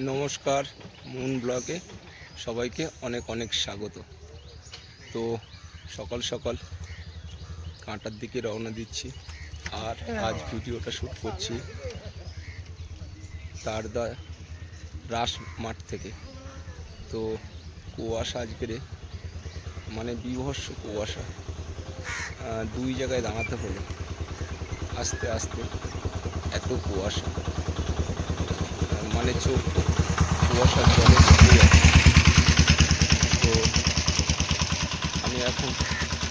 নমস্কার, মুন ব্লগে সবাইকে অনেক অনেক স্বাগত। তো সকাল সকাল কাঁটার দিকে রওনা দিচ্ছি, আর আজ ভিডিওটা শ্যুট করছি তারদা রাস মাঠ থেকে। তো কুয়াশা আজকের মানে বীভৎস কুয়াশা, দুই জায়গায় দাঁড়াতে হলো আস্তে আস্তে, এত কুয়াশা মানে চোখ কুয়াশার জলে ঢুকে যাচ্ছে। তো আমি এখন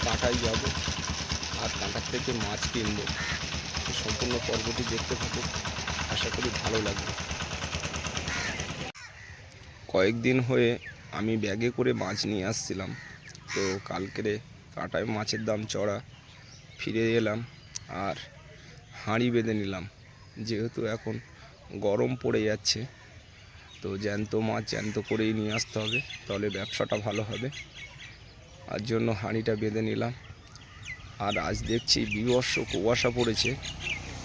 কাঁটায় যাব আর কাঁটার থেকে মাছ কিনবো। সম্পূর্ণ পর্বটি দেখতে থাকুন, আশা করি ভালো লাগবে। কয়েকদিন হয়ে আমি ব্যাগে করে মাছ নিয়ে আসছিলাম, তো কালকেরে কাঁটায় মাছের দাম চড়া, ফিরে এলাম আর হাঁড়ি বেঁধে নিলাম। যেহেতু এখন গরম পড়ে যাচ্ছে, তো জ্যান্ত মাছ জ্যান্ত করেই নিয়ে আসতে হবে, তাহলে ব্যবসাটা ভালো হবে। আর জন্য হাঁড়িটা বেঁধে নিলাম। আর আজ দেখছি বীভৎস কুয়াশা পড়েছে,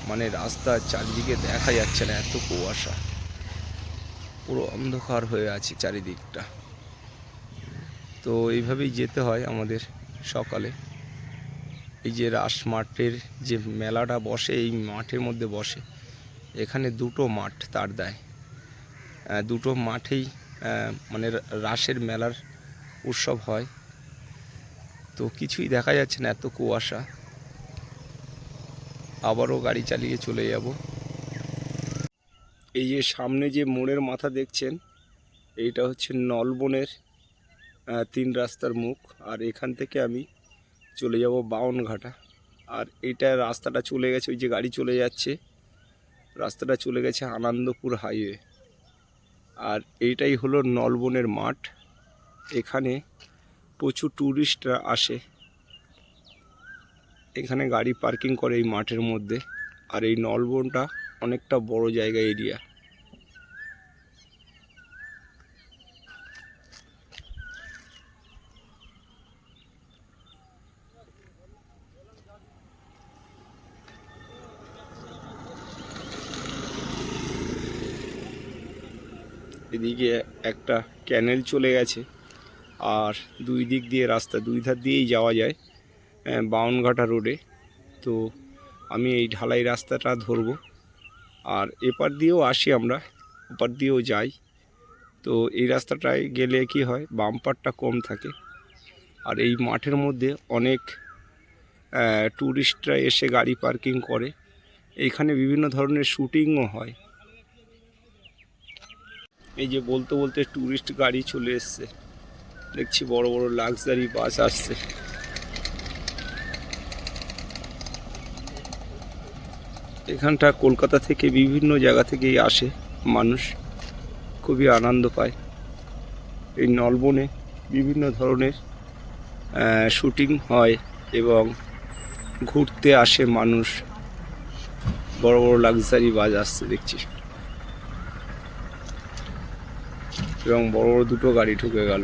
মানে রাস্তার চারিদিকে দেখা যাচ্ছে না, এত কুয়াশা, পুরো অন্ধকার হয়ে আছে চারিদিকটা। তো এইভাবেই যেতে হয় আমাদের সকালে। এই যে রাস মাঠের যে মেলাটা বসে, এই মাঠের মধ্যে বসে, এখানে দুটো মাঠ তার দেয়, দুটো মাঠেই মানে রাসের মেলার উৎসব হয়। তো কিছুই দেখা যাচ্ছে না, এত কুয়াশা। আবারও গাড়ি চালিয়ে চলে যাব। এই যে সামনে যে মোড়ের মাথা দেখছেন, এইটা হচ্ছে নলবনের 3 রাস্তার মুখ। আর এখান থেকে আমি চলে যাব বাউনঘাটা। আর এইটা রাস্তাটা চলে গেছে, ওই যে গাড়ি চলে যাচ্ছে, রাস্তাটা চলে গেছে আনন্দপুর হাইওয়ে। আর এইটাই হলো নলবনের মাঠ। এখানে প্রচুর ট্যুরিস্টরা আসে, এখানে গাড়ি পার্কিং করে এই মাঠের মধ্যে। আর এই নলবনটা অনেকটা বড় জায়গা এরিয়া। এদিকে একটা ক্যানেল চলে গেছে, আর দুই দিক দিয়ে রাস্তা, দুই ধার দিয়েই যাওয়া যায় বাউনঘাটা রোডে। তো আমি এই ঢালাই রাস্তাটা ধরব, আর এপার দিয়েও আসি আমরা, ওপার দিয়েও যাই। তো এই রাস্তাটায় গেলে কি হয়, বাম্পারটা কম থাকে। আর এই মাঠের মধ্যে অনেক ট্যুরিস্টরা এসে গাড়ি পার্কিং করে, এইখানে বিভিন্ন ধরনের শুটিংও হয়। এই যে বলতে বলতে ট্যুরিস্ট গাড়ি চলে এসছে, দেখছি বড় বড় লাক্সারি বাস আসছে। এখানটা কলকাতা থেকে বিভিন্ন জায়গা থেকেই আসে মানুষ, খুবই আনন্দ পায়। এই নলবনে বিভিন্ন ধরনের শুটিং হয় এবং ঘুরতে আসে মানুষ। বড় বড় লাক্সারি বাস আসছে দেখছি, এবং বড় বড় দুটো গাড়ি ঢুকে গেল।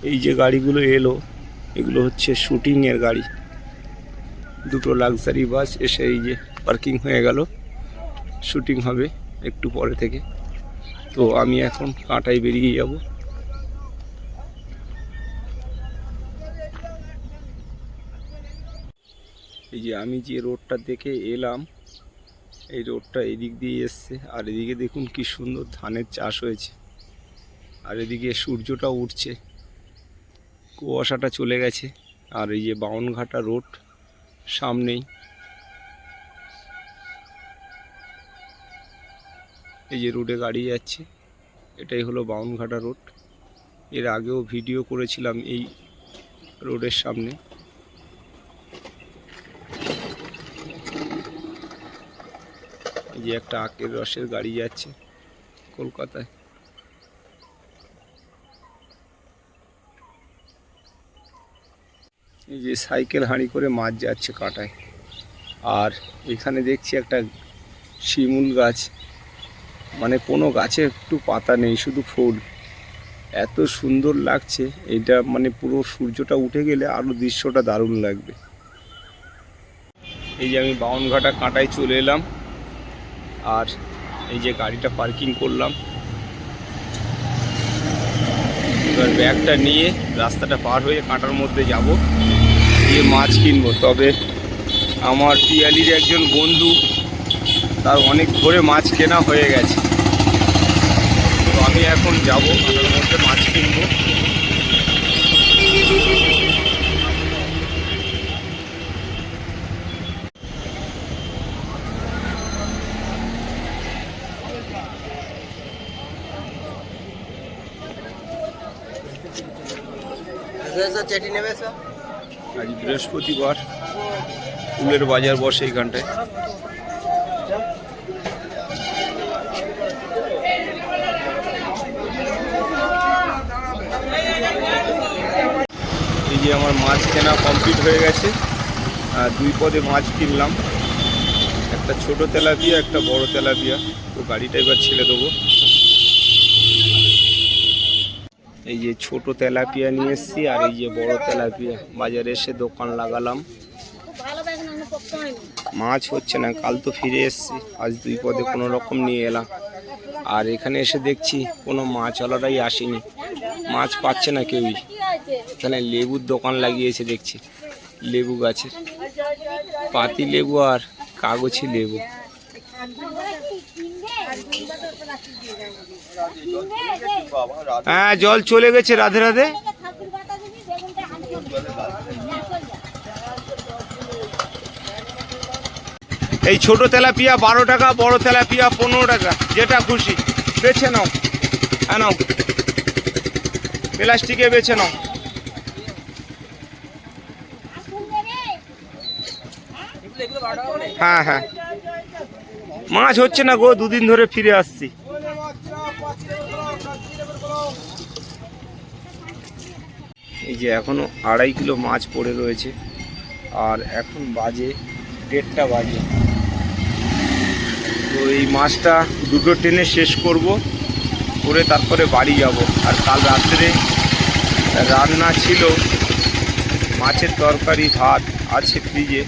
এই যে গাড়িগুলো এলো, এগুলো হচ্ছে শুটিংয়ের গাড়ি। দুটো লাক্সারি বাস এসে এই যে পার্কিং হয়ে গেল, শুটিং হবে একটু পরে থেকে। তো আমি এখন কাঁটায় বেরিয়ে যাব। এই যে আমি যে রোডটা দেখে এলাম, এই রোডটা এদিক দিয়ে এসছে। আর এদিকে দেখুন কি সুন্দর ধানের চাষ হয়েছে, আর এদিকে সূর্যটা উঠছে, কুয়াশাটা চলে গেছে। আর এই যে বাউনঘাটা রোড সামনেই, এই যে রোডে গাড়ি যাচ্ছে, এটাই হলো বাউনঘাটা রোড। এর আগেও ভিডিও করেছিলাম এই রোডের সামনে। এই যে একটা আখের রসের গাড়ি যাচ্ছে কলকাতায়। এই যে সাইকেল হাঁড়ি করে মাছ যাচ্ছে কাটায়। আর এখানে দেখছি একটা শিমুল গাছ, মানে কোনো গাছে একটু পাতা নেই, শুধু ফুল। এত সুন্দর লাগছে এইটা, মানে পুরো সূর্যটা উঠে গেলে আরও দৃশ্যটা দারুণ লাগবে। এই যে আমি বাউনঘাটা কাঁটায় চলে এলাম, আর এই যে গাড়িটা পার্কিং করলাম। এবার ব্যাগটা নিয়ে রাস্তাটা পার হয়ে কাঁটার মধ্যে যাব, গিয়ে মাছ কিনবো। তবে আমার পিয়ালির একজন বন্ধু, তার অনেক ধরে মাছ কেনা হয়ে গেছে, তো আমি এখন যাব কাঁটার মধ্যে মাছ কিনবো। আজ বৃহস্পতিবার, ফুলের বাজার বসে এইখানটায়। এই যে আমার মাছ কেনা কমপ্লিট হয়ে গেছে, আর 2 পদে মাছ কিনলাম, একটা ছোট তেলাপিয়া, একটা বড় তেলাপিয়া। তো গাড়িটা এবার ছেড়ে দেবো। এই যে ছোট তেলাপিয়া নিয়ে এসেছি, আর এই যে বড় তেলাপিয়া। বাজারে এসে দোকান লাগালাম, মাছ হচ্ছে না। কাল তো ফিরে এসেছি, আজ 2 পদে কোনো রকম নিয়ে এলাম। আর এখানে এসে দেখছি কোনো মাছওয়ালারাই আসেনি, মাছ পাচ্ছে না কেউই। এখানে লেবুর দোকান লাগিয়েছে দেখছি, লেবু গাছের, পাতি লেবু আর কাগজি লেবু। হ্যাঁ, জল চলে গেছে, রাধে রাধে। এই ছোট তেলাপিয়া 12 টাকা, বড় তেলাপিয়া 15 টাকা, যেটা খুশি বেছে নাও। হ্যাঁ নাও, প্লাস্টিকে বেছে নাও। হ্যাঁ হ্যাঁ, মাছ হচ্ছে না গো, 2 দিন ধরে ফিরে আসছি। এই যে এখনো 2.5 কিলো মাছ পড়ে রয়েছে, আর এখন বাজে 1:30 বাজে। তো এই মাছটা 2টো ট্রেনে শেষ করব, করে তারপরে বাড়ি যাব। আর কাল রাত্রে রান্না ছিল, মাছের তরকারি, ভাত আছে ফ্রিজে,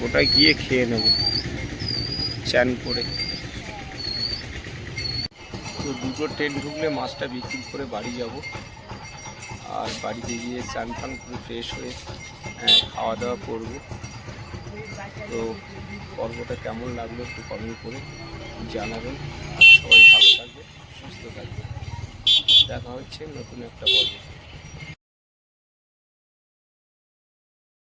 ওটা গিয়ে খেয়ে নেব চান করে। তো 2টো ট্রেন ঢুকলে মাছটা বিক্রি করে বাড়ি যাব। আর বাড়িতে গিয়ে চান ফান করে ফ্রেশ হয়ে খাওয়া দাওয়া করব। তো পর্বটা কেমন লাগলো একটু কমেন্ট করে জানাবেন। আর সবাই ভালো থাকবে, সুস্থ থাকবে। দেখা হচ্ছে নতুন একটা পর্ব।